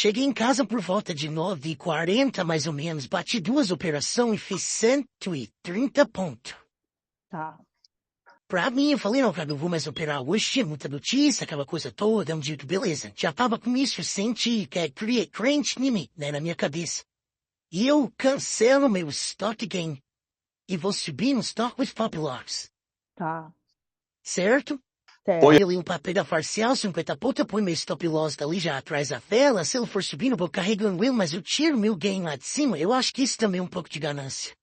Cheguei em casa por volta de 9h40, mais ou menos, bati 2 operações e fiz 130 pontos. Tá. Pra mim, eu falei, não, cara, eu vou mais operar hoje, tinha muita notícia, aquela coisa toda, um dia, beleza. Já tava com isso, senti que é crente em mim, né, na minha cabeça. E eu cancelo meu stock gain e vou subir no stock with stop loss. Tá. Certo? Certo. Põe ali um papel da parcial, 50 pontos, põe meu stop loss dali já atrás da vela, se ele for subindo, eu vou carregando ele, mas eu tiro meu gain lá de cima, eu acho que isso também é um pouco de ganância.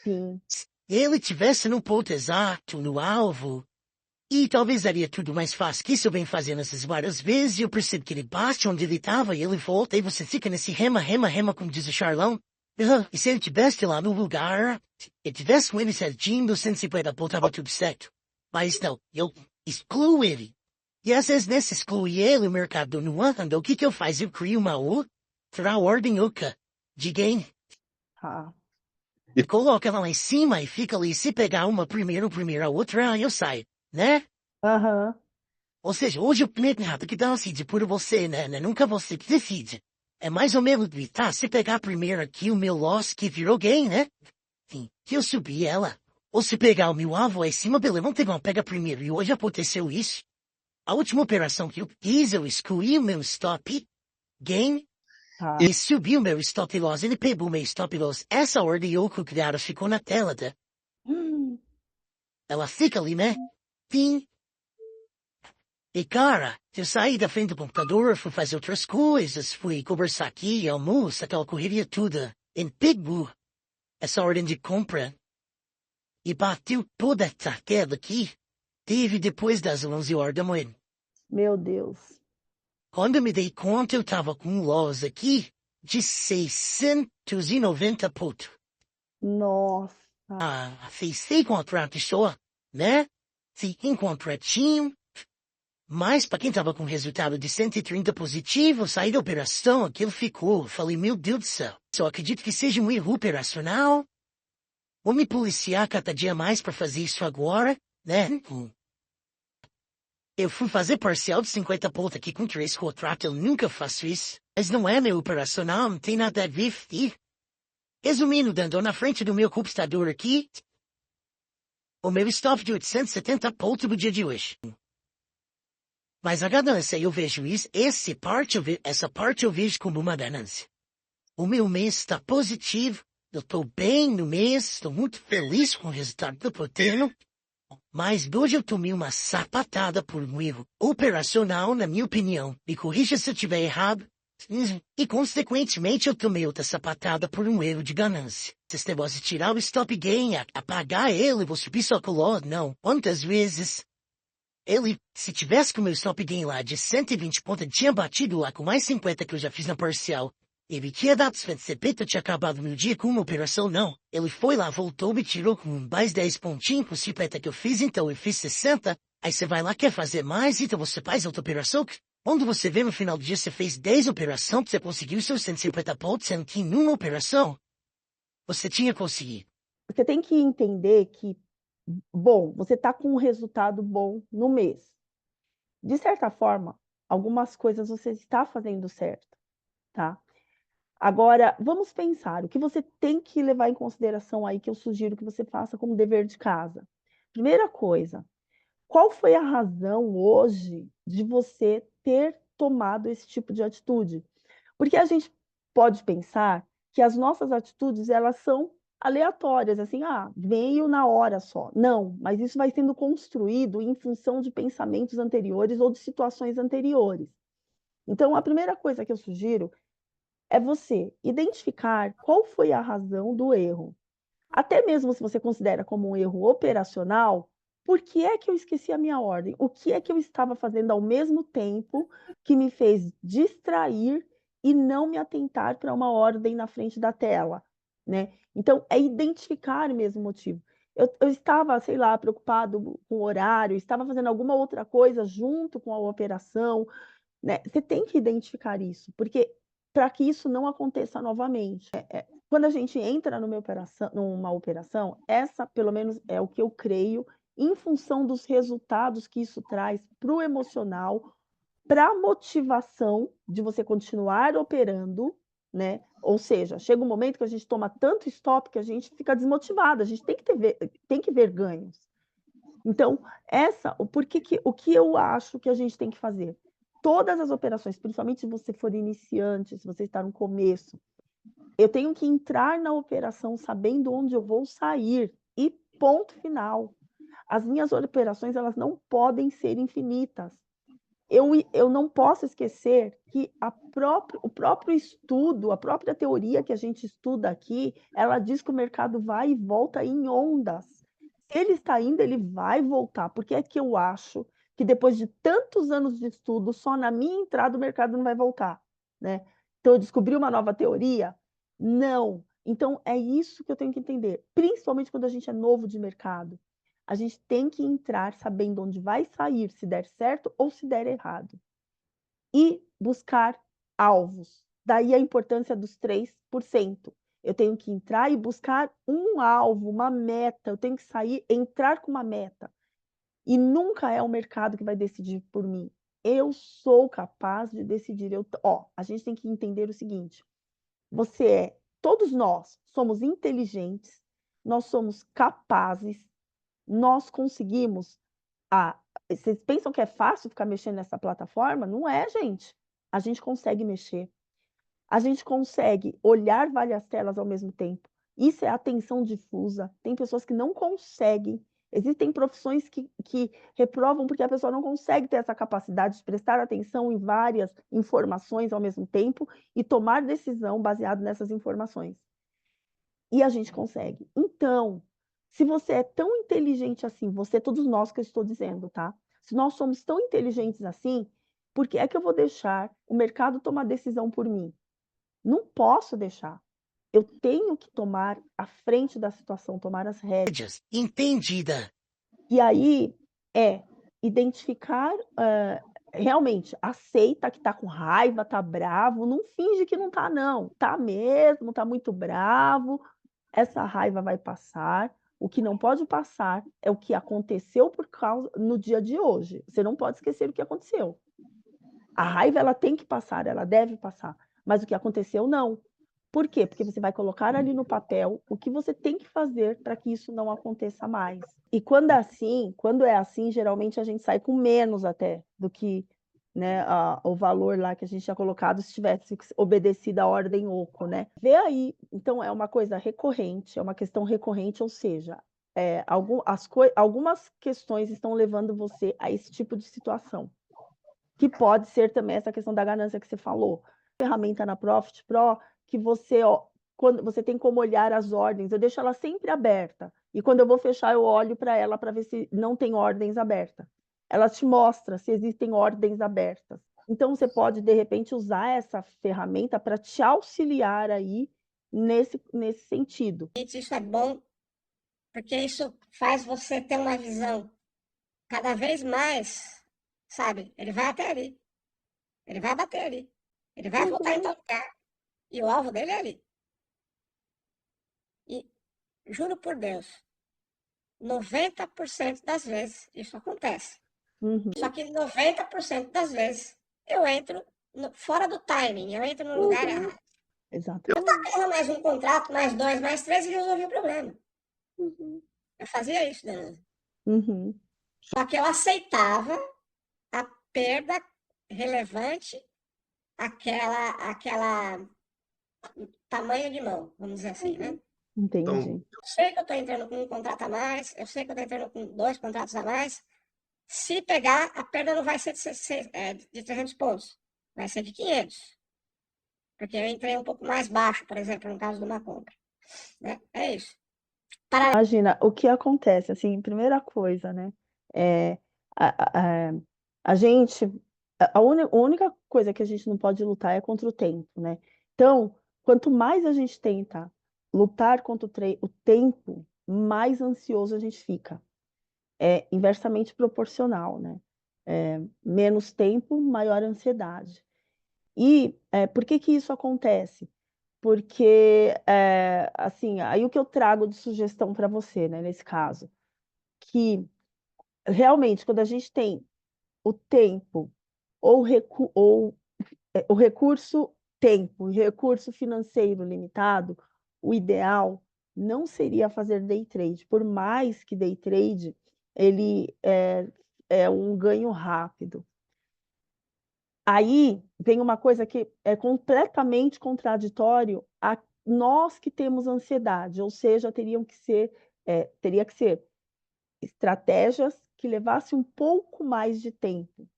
Sim. Se ele tivesse no ponto exato, no alvo, e talvez daria tudo mais fácil, que isso eu venho fazendo essas várias vezes, e eu percebo que ele bate onde ele tava, e ele volta, e você fica nesse rema, como diz o Charlão. E se ele tivesse lá no lugar, e tivesse com ele certinho, meu 150 pontos tava tudo certo. Mas não, eu excluo ele. E às vezes nesse excluir ele, o mercado não anda, o que eu faço? Eu crio uma outra ordem oca de gain. Tá. E coloca ela lá em cima e fica ali, se pegar uma primeiro, a outra, aí eu saio, né? Aham. Ou seja, hoje o mercado que dá decide por você, né? Nunca você que decide. É mais ou menos, tá? Se pegar primeiro aqui o meu loss que virou gain, né? Sim, que eu subi ela. Ou se pegar o meu alvo aí em cima, beleza, vamos pegar, pega primeiro. E hoje aconteceu isso. A última operação que eu fiz, eu excluí o meu stop gain Tá. e subi o meu stop loss. Ele pegou o meu stop loss. Essa ordem eu criada ficou na tela, tá? Hum. Ela fica ali, né? Sim. E cara, eu saí da frente do computador, fui fazer outras coisas, fui conversar aqui, almoço, aquela correria toda. Em pegou essa ordem de compra e bateu toda essa queda aqui. Teve depois das 11 horas da manhã. Meu Deus. Quando eu me dei conta, eu tava com um loss aqui de 690 pontos. Nossa. Fiz 6 contratos só, né? Fiquei em contratinho. Mas para quem tava com resultado de 130 positivo, saí da operação, aquilo ficou. Falei, meu Deus do céu. Só acredito que seja um erro operacional. Vou me policiar cada dia mais para fazer isso agora, né? Eu fui fazer parcial de 50 pontos aqui com 3 contratos, eu nunca faço isso. Mas não é meu operacional, não tem nada a ver. Resumindo, dando na frente do meu computador aqui, o meu stop de 870 pontos no dia de hoje. Mas a ganância, eu vejo isso, essa parte eu vejo como uma ganância. O meu mês está positivo, eu estou bem no mês, estou muito feliz com o resultado que eu tô tendo. Mas hoje eu tomei uma sapatada por um erro operacional, na minha opinião. Me corrija se eu estiver errado. E, consequentemente, eu tomei outra sapatada por um erro de ganância. Esse negócio de tirar o stop gain, apagar ele, vou subir só com o loss, não. Quantas vezes ele, se tivesse com o meu stop gain lá de 120 pontos, ele tinha batido lá com mais 50 que eu já fiz na parcial. Ele tinha dado 50 tinha acabado meu dia com uma operação, não. Ele foi lá, voltou, me tirou com mais 10 pontinhos com 50 que eu fiz, então eu fiz 60. Aí você vai lá, quer fazer mais, então você faz outra operação. Quando você vê no final do dia, você fez 10 operações, você conseguiu seus 150 pontos, sendo que em uma operação, você tinha conseguido. Você tem que entender que, bom, você está com um resultado bom no mês. De certa forma, algumas coisas você está fazendo certo, tá? Agora, vamos pensar, o que você tem que levar em consideração aí, que eu sugiro que você faça como dever de casa. Primeira coisa, qual foi a razão hoje de você ter tomado esse tipo de atitude? Porque a gente pode pensar que as nossas atitudes, elas são aleatórias, assim, veio na hora só. Não, mas isso vai sendo construído em função de pensamentos anteriores ou de situações anteriores. Então, a primeira coisa que eu sugiro é você identificar qual foi a razão do erro. Até mesmo se você considera como um erro operacional, por que é que eu esqueci a minha ordem? O que é que eu estava fazendo ao mesmo tempo que me fez distrair e não me atentar para uma ordem na frente da tela, né? Então, é identificar mesmo o motivo. Eu estava, sei lá, preocupado com o horário, estava fazendo alguma outra coisa junto com a operação, né? Você tem que identificar isso, porque para que isso não aconteça novamente. Quando a gente entra numa operação, essa, pelo menos, é o que eu creio, em função dos resultados que isso traz para o emocional, para motivação de você continuar operando, né? Ou seja, chega um momento que a gente toma tanto stop que a gente fica desmotivado, a gente tem que ver ganhos. Então, o que eu acho que a gente tem que fazer? Todas as operações, principalmente se você for iniciante, se você está no começo, eu tenho que entrar na operação sabendo onde eu vou sair e ponto final. As minhas operações, elas não podem ser infinitas. Eu não posso esquecer que o próprio estudo, a própria teoria que a gente estuda aqui, ela diz que o mercado vai e volta em ondas. Se ele está indo, ele vai voltar. Por que é que eu acho que depois de tantos anos de estudo, só na minha entrada o mercado não vai voltar, né? Então eu descobri uma nova teoria? Não. Então é isso que eu tenho que entender, principalmente quando a gente é novo de mercado. A gente tem que entrar sabendo onde vai sair, se der certo ou se der errado. E buscar alvos. Daí a importância dos 3%. Eu tenho que entrar e buscar um alvo, uma meta. Eu tenho que sair, entrar com uma meta. E nunca é o mercado que vai decidir por mim. Eu sou capaz de decidir. A gente tem que entender o seguinte: todos nós somos inteligentes, nós somos capazes, nós conseguimos. Vocês pensam que é fácil ficar mexendo nessa plataforma? Não é, gente. A gente consegue mexer. A gente consegue olhar várias telas ao mesmo tempo. Isso é atenção difusa. Tem pessoas que não conseguem. Existem profissões que reprovam porque a pessoa não consegue ter essa capacidade de prestar atenção em várias informações ao mesmo tempo e tomar decisão baseado nessas informações. E a gente consegue. Então, se você é tão inteligente assim, todos nós que eu estou dizendo, tá? Se nós somos tão inteligentes assim, por que é que eu vou deixar o mercado tomar decisão por mim? Não posso deixar. Eu tenho que tomar a frente da situação, tomar as rédeas. Entendida. E aí identificar, realmente, aceita que tá com raiva, tá bravo, não finge que não tá, não. Tá mesmo, tá muito bravo, essa raiva vai passar. O que não pode passar é o que aconteceu no dia de hoje. Você não pode esquecer o que aconteceu. A raiva, ela tem que passar, ela deve passar. Mas o que aconteceu, não. Por quê? Porque você vai colocar ali no papel o que você tem que fazer para que isso não aconteça mais. E quando é assim, geralmente a gente sai com menos até do que, né, o valor lá que a gente tinha colocado se tivesse obedecido a ordem oco, né? Vê aí, então é uma coisa recorrente, é uma questão recorrente, ou seja, algumas questões estão levando você a esse tipo de situação, que pode ser também essa questão da ganância que você falou. Ferramenta na Profit Pro que quando você tem como olhar as ordens, eu deixo ela sempre aberta. E quando eu vou fechar, eu olho para ela para ver se não tem ordens abertas. Ela te mostra se existem ordens abertas. Então, você pode, de repente, usar essa ferramenta para te auxiliar aí nesse sentido. Isso é bom, porque isso faz você ter uma visão cada vez mais, sabe? Ele vai até ali, ele vai bater ali, ele vai voltar em tal lugar, e o alvo dele é ali. E, juro por Deus, 90% das vezes isso acontece. Uhum. Só que 90% das vezes eu entro fora do timing, eu entro no lugar errado. Exato. Eu tava mais um contrato, mais dois, mais três e resolvi o problema. Eu fazia isso, Danilo. Uhum. Só que eu aceitava a perda relevante, aquela tamanho de mão, vamos dizer assim, né? Entendi. Eu sei que eu estou entrando com um contrato a mais, eu sei que eu estou entrando com 2 contratos a mais. Se pegar, a perda não vai ser de 300 pontos, vai ser de 500. Porque eu entrei um pouco mais baixo, por exemplo, no caso de uma compra. Né? É isso. Imagina, o que acontece, assim, primeira coisa, né? É, a, a, a gente, a única coisa que a gente não pode lutar é contra o tempo, né? Então, quanto mais a gente tenta lutar contra o tempo, mais ansioso a gente fica. É inversamente proporcional, né? Menos tempo, maior ansiedade. E por que que isso acontece? Porque, assim, aí o que eu trago de sugestão para você, né, nesse caso, que realmente, quando a gente tem o tempo ou o recurso tempo, o recurso financeiro limitado, o ideal não seria fazer day trade, por mais que day trade ele é um ganho rápido. Aí vem uma coisa que é completamente contraditório a nós que temos ansiedade, ou seja, teria que ser estratégias que levassem um pouco mais de tempo.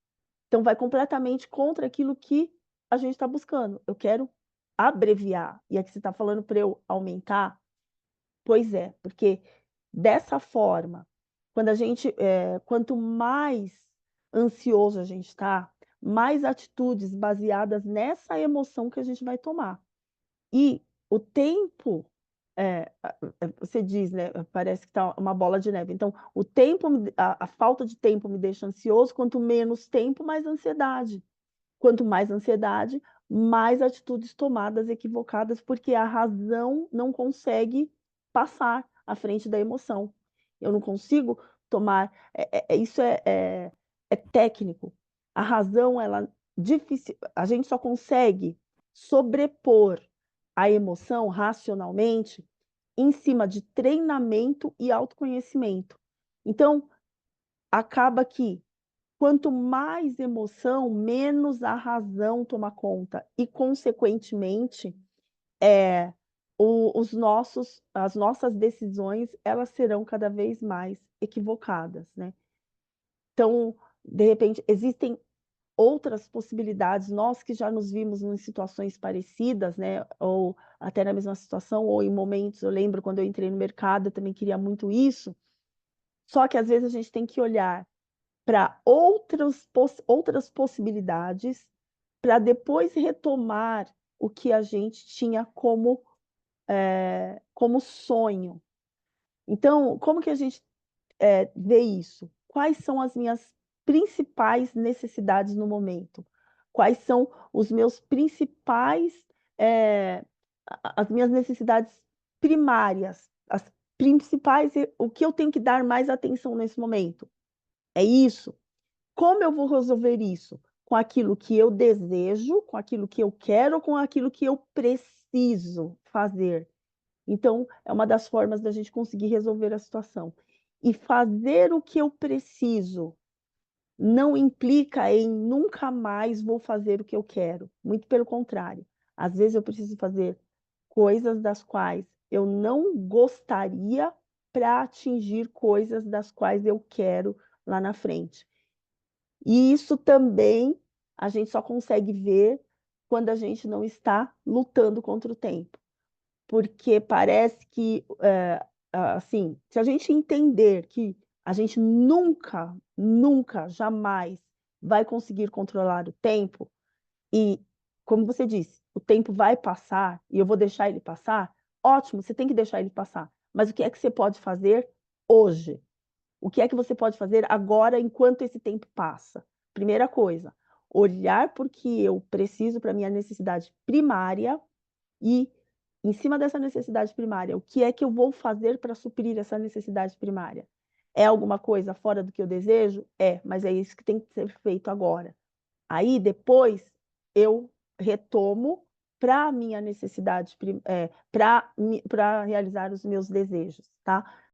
Então, vai completamente contra aquilo que a gente está buscando. Eu quero abreviar. E aqui você está falando para eu aumentar? Pois é, porque dessa forma, quanto mais ansioso a gente está, mais atitudes baseadas nessa emoção que a gente vai tomar. E o tempo, você diz, né? Parece que está uma bola de neve. Então, o tempo, a falta de tempo me deixa ansioso. Quanto menos tempo, mais ansiedade. Quanto mais ansiedade, mais atitudes tomadas equivocadas, porque a razão não consegue passar à frente da emoção. Eu não consigo tomar. Isso é técnico. A razão, ela difícil. A gente só consegue sobrepor a emoção racionalmente em cima de treinamento e autoconhecimento. Então, acaba que quanto mais emoção, menos a razão toma conta e, consequentemente, as nossas decisões elas serão cada vez mais equivocadas, né? Então, de repente, existem outras possibilidades, nós que já nos vimos em situações parecidas, né? Ou até na mesma situação, ou em momentos, eu lembro quando eu entrei no mercado, eu também queria muito isso, só que às vezes a gente tem que olhar para outras possibilidades, para depois retomar o que a gente tinha como sonho. Então, como que a gente vê isso? Quais são as minhas principais necessidades no momento? Quais são os meus principais, as minhas necessidades primárias, as principais, o que eu tenho que dar mais atenção nesse momento? É isso? Como eu vou resolver isso? Com aquilo que eu desejo, com aquilo que eu quero, ou com aquilo que eu preciso fazer? Então, é uma das formas da gente conseguir resolver a situação. E fazer o que eu preciso não implica em nunca mais vou fazer o que eu quero. Muito pelo contrário. Às vezes eu preciso fazer coisas das quais eu não gostaria para atingir coisas das quais eu quero lá na frente. E isso também a gente só consegue ver quando a gente não está lutando contra o tempo. Porque parece que, assim, se a gente entender que a gente nunca, nunca, jamais vai conseguir controlar o tempo, e, como você disse, o tempo vai passar e eu vou deixar ele passar, ótimo, você tem que deixar ele passar. Mas o que é que você pode fazer hoje? O que é que você pode fazer agora enquanto esse tempo passa? Primeira coisa, olhar porque eu preciso para minha necessidade primária e, em cima dessa necessidade primária, o que é que eu vou fazer para suprir essa necessidade primária? É alguma coisa fora do que eu desejo? Mas é isso que tem que ser feito agora. Aí, depois, eu retomo para a minha necessidade, para realizar os meus desejos, tá?